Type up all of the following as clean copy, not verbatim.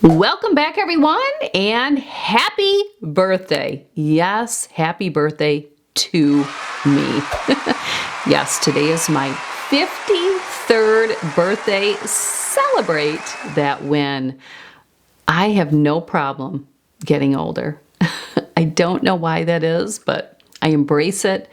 Welcome back, everyone, and happy birthday. Yes, happy birthday to me. Yes, today is my 53rd birthday. Celebrate that win. I have no problem getting older. I don't know why that is, but I embrace it.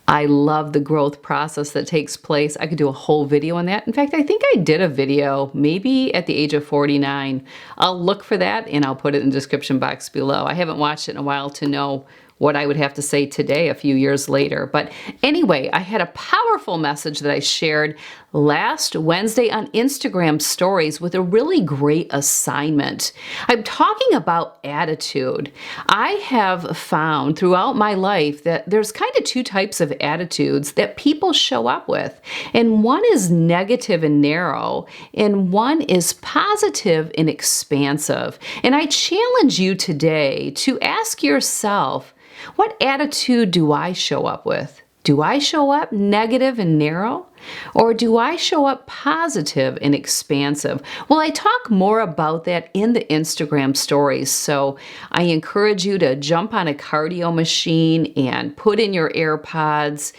I love the growth process that takes place. I could do a whole video on that. In fact, I think I did a video maybe at the age of 49. I'll look for that and I'll put it in the description box below. I haven't watched it in a while to know what I would have to say today a few years later. But anyway, I had a powerful message that I shared last Wednesday on Instagram stories with a really great assignment. I'm talking about attitude. I have found throughout my life that there's kind of two types of attitudes that people show up with. And one is negative and narrow, and one is positive and expansive. And I challenge you today to ask yourself, what attitude do I show up with? Do I show up negative and narrow? Or do I show up positive and expansive? Well, I talk more about that in the Instagram stories, so I encourage you to jump on a cardio machine and put in your AirPods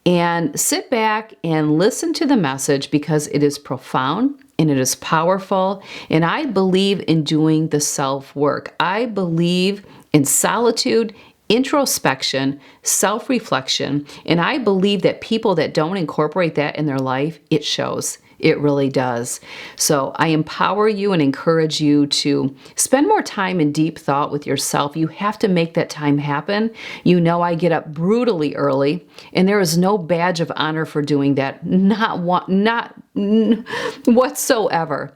and sit back and listen to the message because it is profound and it is powerful. And I believe in doing the self-work. I believe in solitude, introspection, self-reflection, and I believe that people that don't incorporate that in their life, it shows. It really does. So I empower you and encourage you to spend more time in deep thought with yourself. You have to make that time happen. You know, I get up brutally early, and there is no badge of honor for doing that. Not whatsoever.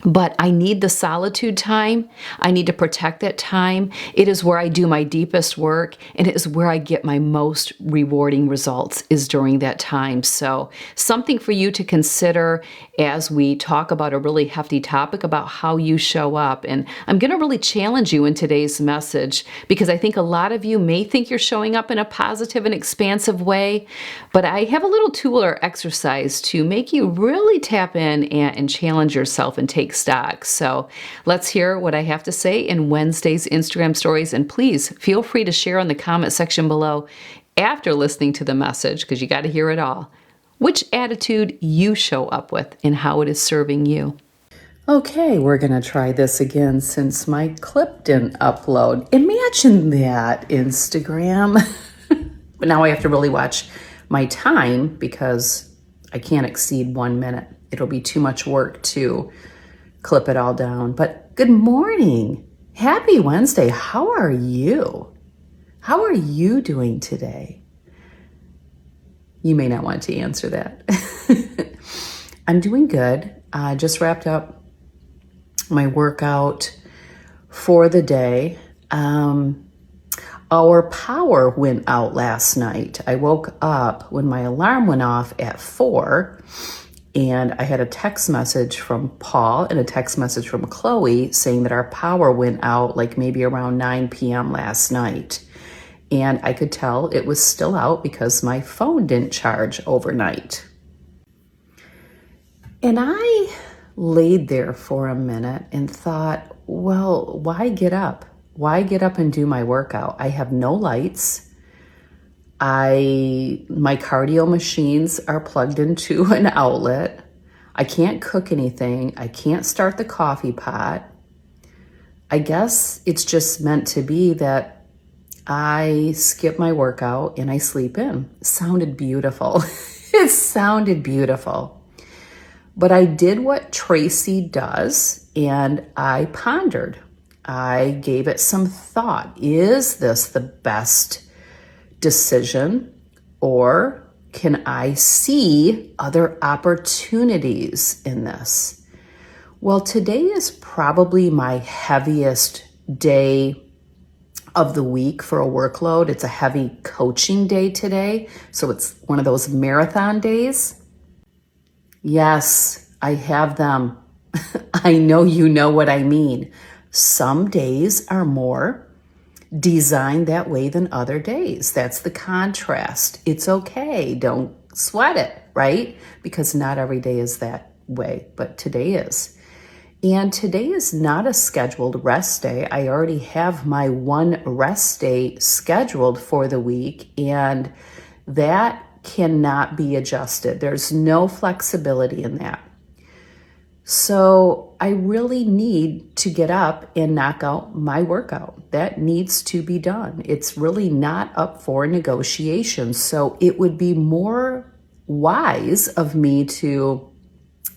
But I need the solitude time. I need to protect that time. It is where I do my deepest work, and it is where I get my most rewarding results is during that time. So something for you to consider as we talk about a really hefty topic about how you show up. And I'm going to really challenge you in today's message because I think a lot of you may think you're showing up in a positive and expansive way, but I have a little tool or exercise to make you really tap in and challenge yourself and take stock. So let's hear what I have to say in Wednesday's Instagram stories. And please feel free to share in the comment section below after listening to the message, because you got to hear it all, which attitude you show up with and how it is serving you. Okay, we're going to try this again since my clip didn't upload. Imagine that, Instagram. But now I have to really watch my time because I can't exceed 1 minute. It'll be too much work to clip it all down. But good morning. Happy Wednesday. How are you? How are you doing today? You may not want to answer that. I'm doing good. I just wrapped up my workout for the day. Our power went out last night. I woke up when my alarm went off at 4. And I had a text message from Paul and a text message from Chloe saying that our power went out like maybe around 9 p.m. last night. And I could tell it was still out because my phone didn't charge overnight. And I laid there for a minute and thought, well, why get up? Why get up and do my workout? I have no lights. My cardio machines are plugged into an outlet. I can't cook anything. I can't start the coffee pot. I guess it's just meant to be that I skip my workout and I sleep in. It sounded beautiful. It sounded beautiful. But I did what Tracy does and I pondered. I gave it some thought. Is this the best decision, or can I see other opportunities in this? Well, today is probably my heaviest day of the week for a workload. It's a heavy coaching day today, so it's one of those marathon days. Yes, I have them. I know you know what I mean. Some days are more designed that way than other days. That's the contrast. It's okay. Don't sweat it, right? Because not every day is that way, but today is. And today is not a scheduled rest day. I already have my one rest day scheduled for the week, and that cannot be adjusted. There's no flexibility in that. So I really need to get up and knock out my workout. That needs to be done. It's really not up for negotiation. So it would be more wise of me to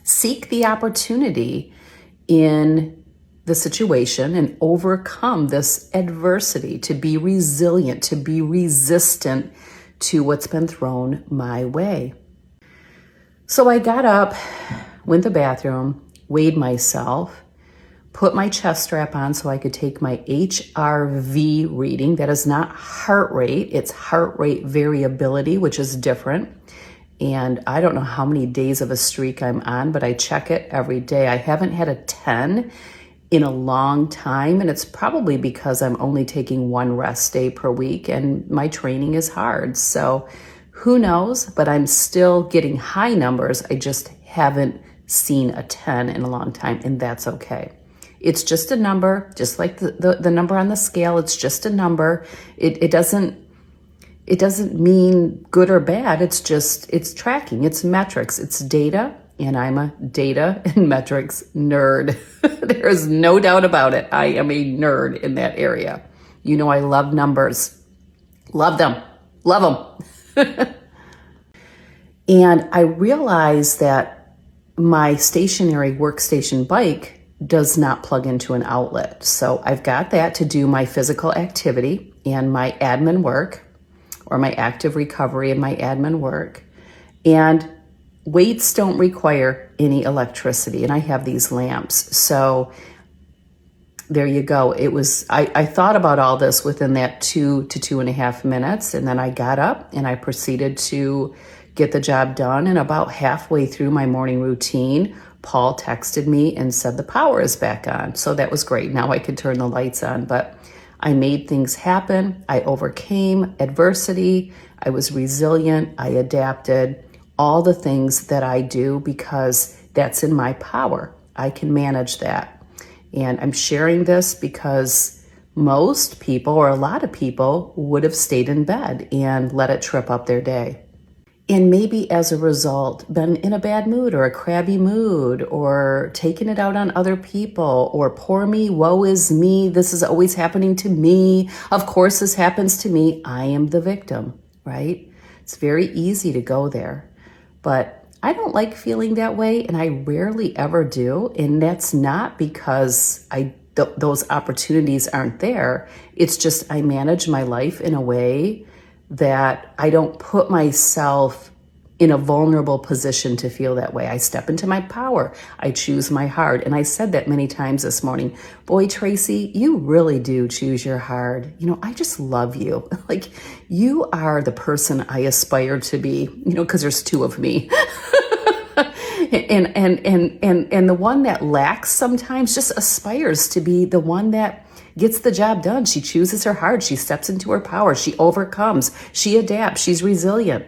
seek the opportunity in the situation and overcome this adversity, to be resilient, to be resistant to what's been thrown my way. So I got up, went to the bathroom, weighed myself, put my chest strap on so I could take my HRV reading. That is not heart rate, it's heart rate variability, which is different. And I don't know how many days of a streak I'm on, but I check it every day. I haven't had a 10 in a long time, and it's probably because I'm only taking one rest day per week and my training is hard. So who knows, but I'm still getting high numbers. I just haven't seen a 10 in a long time, and that's okay. It's just a number, just like the number on the scale. It's just a number. It doesn't mean good or bad. It's tracking, it's metrics, it's data, and I'm a data and metrics nerd. There is no doubt about it. I am a nerd in that area. You know, I love numbers. Love them. Love them. And I realized that my stationary workstation bike does not plug into an outlet. So I've got that to do my physical activity and my admin work, or my active recovery and my admin work. And weights don't require any electricity, and I have these lamps. So there you go. I thought about all this within that 2 to 2.5 minutes, and then I got up and I proceeded to get the job done. And about halfway through my morning routine, Paul texted me and said the power is back on. So that was great. Now I could turn the lights on, but I made things happen. I overcame adversity. I was resilient. I adapted. All the things that I do because that's in my power. I can manage that. And I'm sharing this because most people, or a lot of people, would have stayed in bed and let it trip up their day. And maybe as a result, been in a bad mood or a crabby mood, or taking it out on other people, or poor me, woe is me, this is always happening to me. Of course this happens to me. I am the victim, right? It's very easy to go there. But I don't like feeling that way, and I rarely ever do. And that's not because those opportunities aren't there. It's just I manage my life in a way that I don't put myself in a vulnerable position to feel that way. I step into my power. I choose my heart. And I said that many times this morning. Boy, Tracy, you really do choose your heart. You know, I just love you. Like, you are the person I aspire to be, you know, because there's two of me. and the one that lacks sometimes just aspires to be the one that gets the job done. She chooses her heart. She steps into her power. She overcomes. She adapts. She's resilient.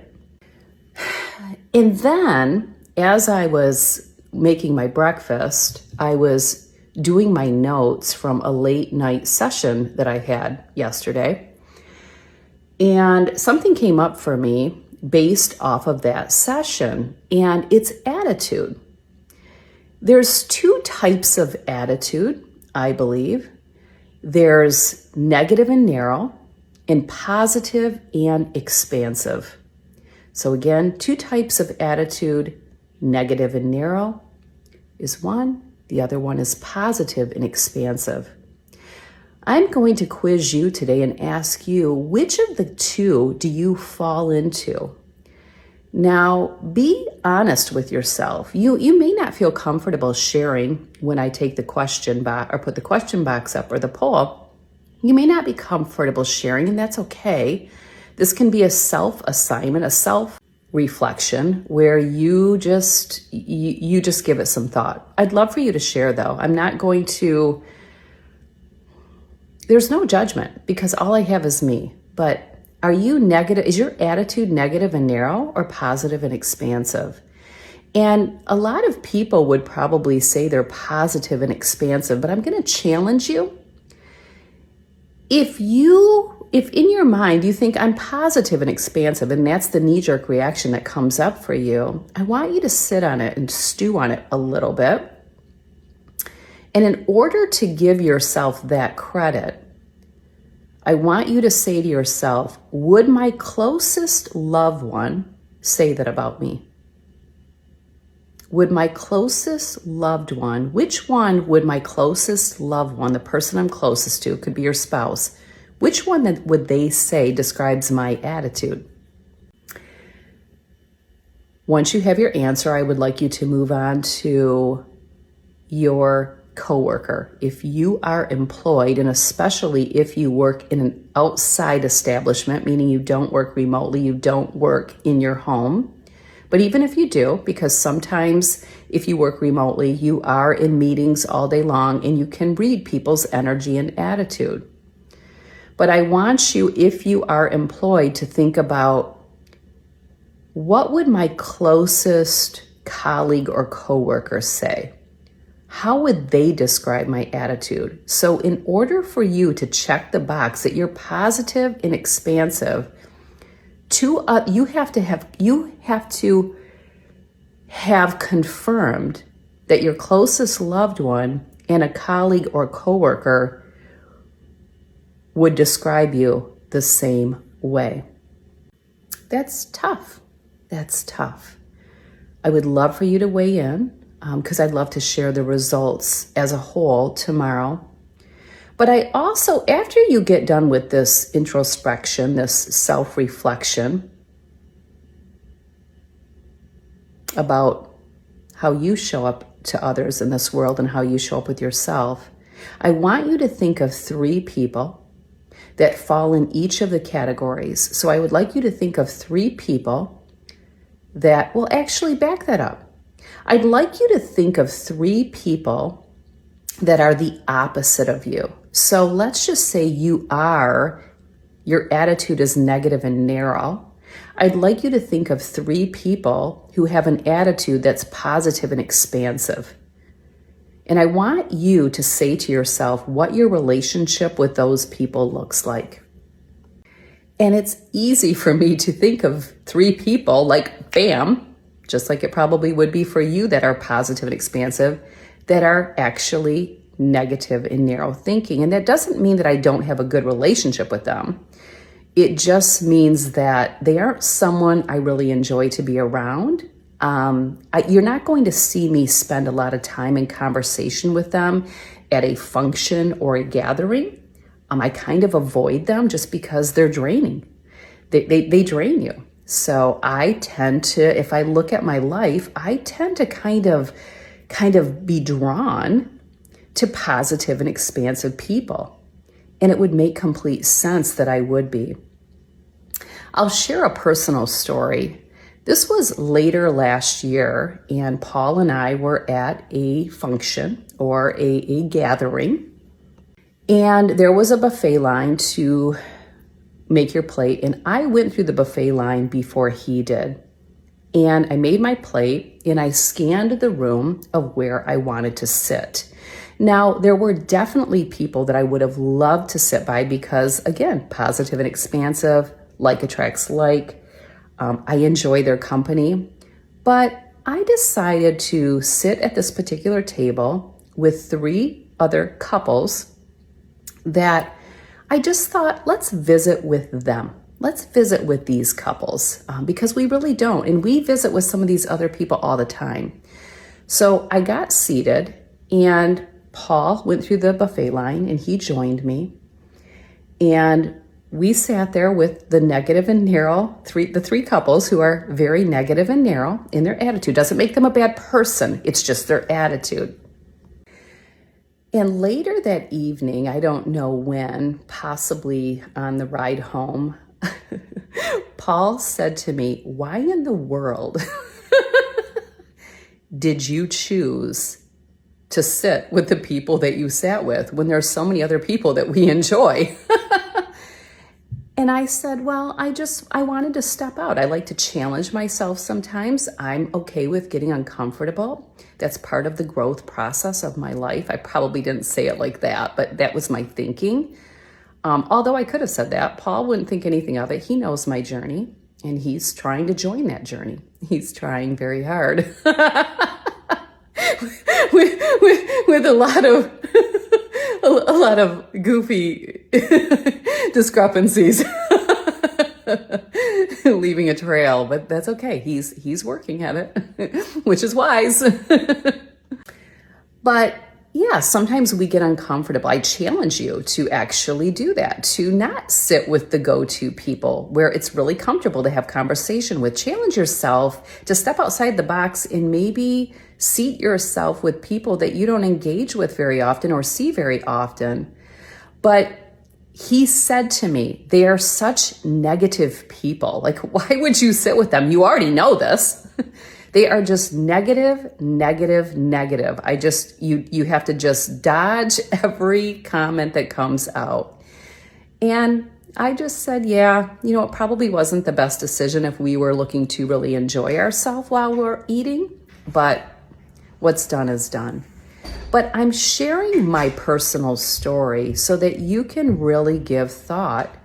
And then, as I was making my breakfast, I was doing my notes from a late night session that I had yesterday. And something came up for me based off of that session, and it's attitude. There's two types of attitude, I believe. There's negative and narrow, and positive and expansive. So again, two types of attitude. Negative and narrow is one. The other one is positive and expansive. I'm going to quiz you today and ask you, which of the two do you fall into? Now, be honest with yourself. You may not feel comfortable sharing when I take the question box or put the question box up or the poll. You may not be comfortable sharing, and that's okay. This can be a self-assignment, a self-reflection where you just give it some thought. I'd love for you to share, though. I'm not going to, there's no judgment because all I have is me. But are you negative? Is your attitude negative and narrow or positive and expansive? And a lot of people would probably say they're positive and expansive, but I'm going to challenge you. If in your mind you think I'm positive and expansive, and that's the knee-jerk reaction that comes up for you, I want you to sit on it and stew on it a little bit. And in order to give yourself that credit, I want you to say to yourself, would my closest loved one say that about me? Would my closest loved one, which one would my closest loved one, the person I'm closest to, could be your spouse, which one would they say describes my attitude? Once you have your answer, I would like you to move on to your coworker. If you are employed, and especially if you work in an outside establishment, meaning you don't work remotely, you don't work in your home, but even if you do, because sometimes if you work remotely, you are in meetings all day long and you can read people's energy and attitude. But I want you, if you are employed, to think about, what would my closest colleague or coworker say? How would they describe my attitude? So in order for you to check the box that you're positive and expansive, you have to have confirmed that your closest loved one and a colleague or coworker would describe you the same way. That's tough. That's tough. I would love for you to weigh in because I'd love to share the results as a whole tomorrow. But I also, after you get done with this introspection, this self-reflection about how you show up to others in this world and how you show up with yourself, I want you to think of 3 people that fall in each of the categories. So I would like you to think of 3 people that will actually back that up. I'd like you to think of 3 people that are the opposite of you. So let's just say your attitude is negative and narrow. I'd like you to think of 3 people who have an attitude that's positive and expansive. And I want you to say to yourself what your relationship with those people looks like. And it's easy for me to think of 3 people like bam, just like it probably would be for you, that are positive and expansive, that are actually negative and narrow thinking. And that doesn't mean that I don't have a good relationship with them. It just means that they aren't someone I really enjoy to be around. You're not going to see me spend a lot of time in conversation with them at a function or a gathering. I kind of avoid them just because they're draining. They drain you. So I tend to, if I look at my life, I tend to kind of be drawn to positive and expansive people. And it would make complete sense that I would be. I'll share a personal story. This was later last year, and Paul and I were at a function or a gathering, and there was a buffet line to make your plate, and I went through the buffet line before he did. And I made my plate, and I scanned the room of where I wanted to sit. Now, there were definitely people that I would have loved to sit by because, again, positive and expansive, like attracts like. I enjoy their company. But I decided to sit at this particular table with 3 other couples that I just thought, let's visit with them. Let's visit with these couples because we really don't. And we visit with some of these other people all the time. So I got seated, and Paul went through the buffet line and he joined me. And we sat there with the negative and narrow, the 3 couples who are very negative and narrow in their attitude. Doesn't make them a bad person. It's just their attitude. And later that evening, I don't know when, possibly on the ride home, Paul said to me, "Why in the world did you choose to sit with the people that you sat with when there's so many other people that we enjoy?" And I said, well, I wanted to step out. I like to challenge myself sometimes. I'm okay with getting uncomfortable. That's part of the growth process of my life. I probably didn't say it like that, but that was my thinking. Although I could have said that, Paul wouldn't think anything of it. He knows my journey, and he's trying to join that journey. He's trying very hard with a lot of goofy discrepancies, leaving a trail. But that's okay. He's working at it, which is wise. But yeah, sometimes we get uncomfortable. I challenge you to actually do that, to not sit with the go-to people where it's really comfortable to have conversation with. Challenge yourself to step outside the box and maybe seat yourself with people that you don't engage with very often or see very often. But he said to me, they are such negative people. Like, why would you sit with them? You already know this. They are just negative, negative, negative. You have to just dodge every comment that comes out. And I just said, yeah, it probably wasn't the best decision if we were looking to really enjoy ourselves while we're eating, but what's done is done. But I'm sharing my personal story so that you can really give thought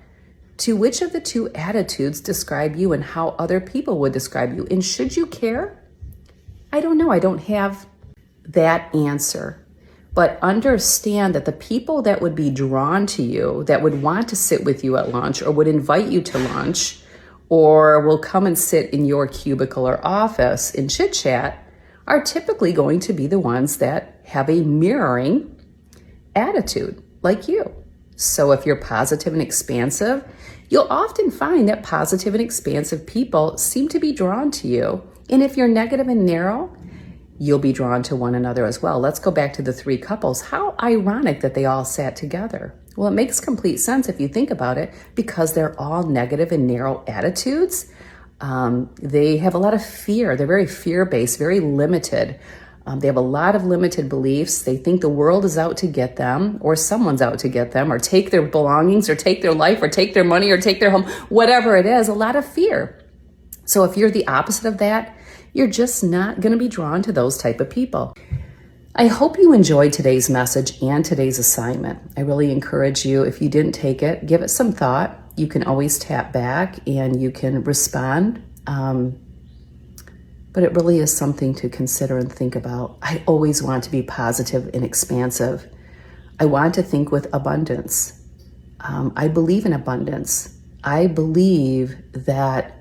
to which of the two attitudes describe you and how other people would describe you. And should you care? I don't know. I don't have that answer. But understand that the people that would be drawn to you, that would want to sit with you at lunch or would invite you to lunch or will come and sit in your cubicle or office and chit chat are typically going to be the ones that have a mirroring attitude like you. So if you're positive and expansive, you'll often find that positive and expansive people seem to be drawn to you. And if you're negative and narrow, you'll be drawn to one another as well. Let's go back to the three couples. How ironic that they all sat together. Well, it makes complete sense if you think about it, because they're all negative and narrow attitudes. They have a lot of fear. They're very fear-based, very limited. They have a lot of limited beliefs. They think the world is out to get them, or someone's out to get them, or take their belongings, or take their life, or take their money, or take their home, whatever it is, a lot of fear. So if you're the opposite of that, you're just not going to be drawn to those type of people. I hope you enjoyed today's message and today's assignment. I really encourage you, if you didn't take it, give it some thought. You can always tap back and you can respond. But it really is something to consider and think about. I always want to be positive and expansive. I want to think with abundance. I believe in abundance. I believe that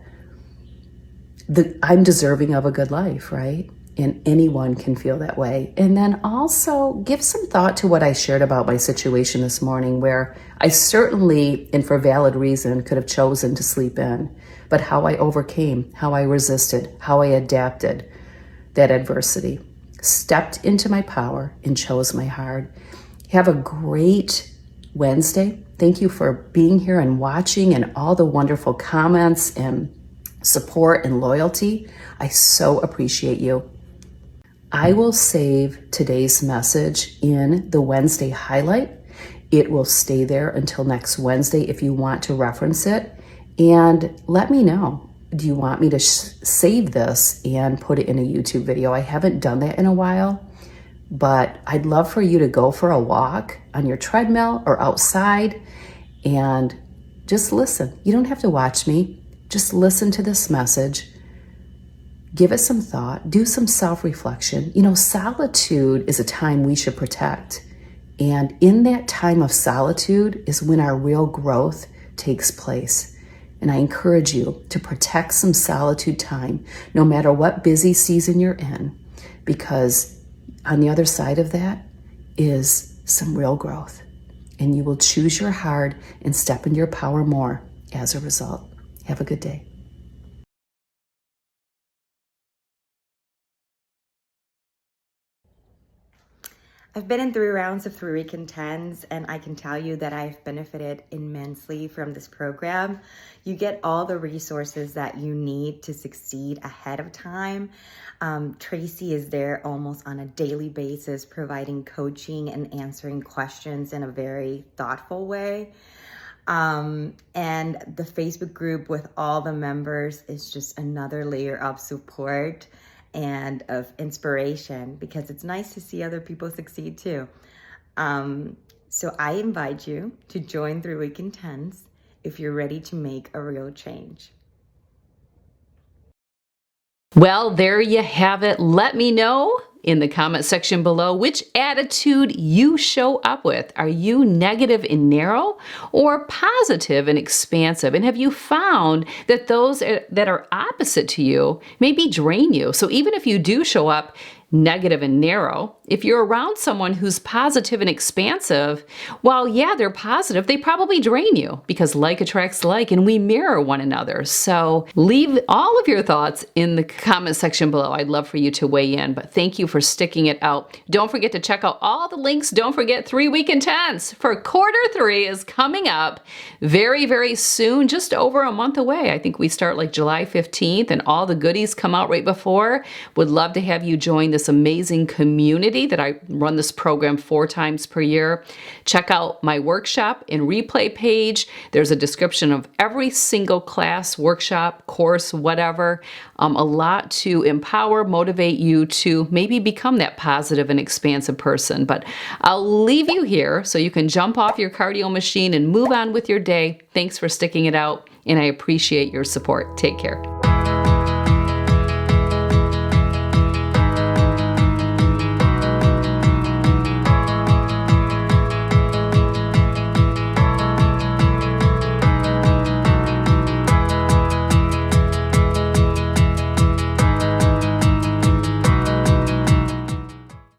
I'm deserving of a good life, right? And anyone can feel that way. And then also give some thought to what I shared about my situation this morning, where I certainly, and for valid reason, could have chosen to sleep in, but how I overcame, how I resisted, how I adapted that adversity, stepped into my power and chose my heart. Have a great Wednesday. Thank you for being here and watching, and all the wonderful comments and support and loyalty. I so appreciate you. I will save today's message in the Wednesday highlight. It will stay there until next Wednesday if you want to reference it. And let me know, do you want me to save this and put it in a YouTube video? I haven't done that in a while, but I'd love for you to go for a walk on your treadmill or outside and just listen. You don't have to watch me. Just listen to this message, give it some thought, do some self-reflection. Solitude is a time we should protect. And in that time of solitude is when our real growth takes place. And I encourage you to protect some solitude time, no matter what busy season you're in, because on the other side of that is some real growth. And you will choose your heart and step into your power more as a result. Have a good day. I've been in 3 rounds of 3-week intens, and I can tell you that I've benefited immensely from this program. You get all the resources that you need to succeed ahead of time. Tracy is there almost on a daily basis, providing coaching and answering questions in a very thoughtful way. And the Facebook group with all the members is just another layer of support and of inspiration, because it's nice to see other people succeed too. So I invite you to join 3 Week Intense if you're ready to make a real change. Well, there you have it. Let me know in the comment section below which attitude you show up with. Are you negative and narrow or positive and expansive? And have you found that those that are opposite to you maybe drain you? So even if you do show up negative and narrow, if you're around someone who's positive and expansive, while yeah, they're positive, they probably drain you, because like attracts like, and we mirror one another. So leave all of your thoughts in the comment section below. I'd love for you to weigh in, but thank you for sticking it out. Don't forget to check out all the links. Don't forget 3 Week Intense for Q3 is coming up very, very soon, just over a month away. I think we start like July 15th and all the goodies come out right before. Would love to have you join this amazing community that I run this program 4 times per year. Check out my workshop and replay page. There's a description of every single class, workshop, course, whatever. A lot to empower, motivate you to maybe become that positive and expansive person. But I'll leave you here so you can jump off your cardio machine and move on with your day. Thanks for sticking it out, and I appreciate your support. Take care.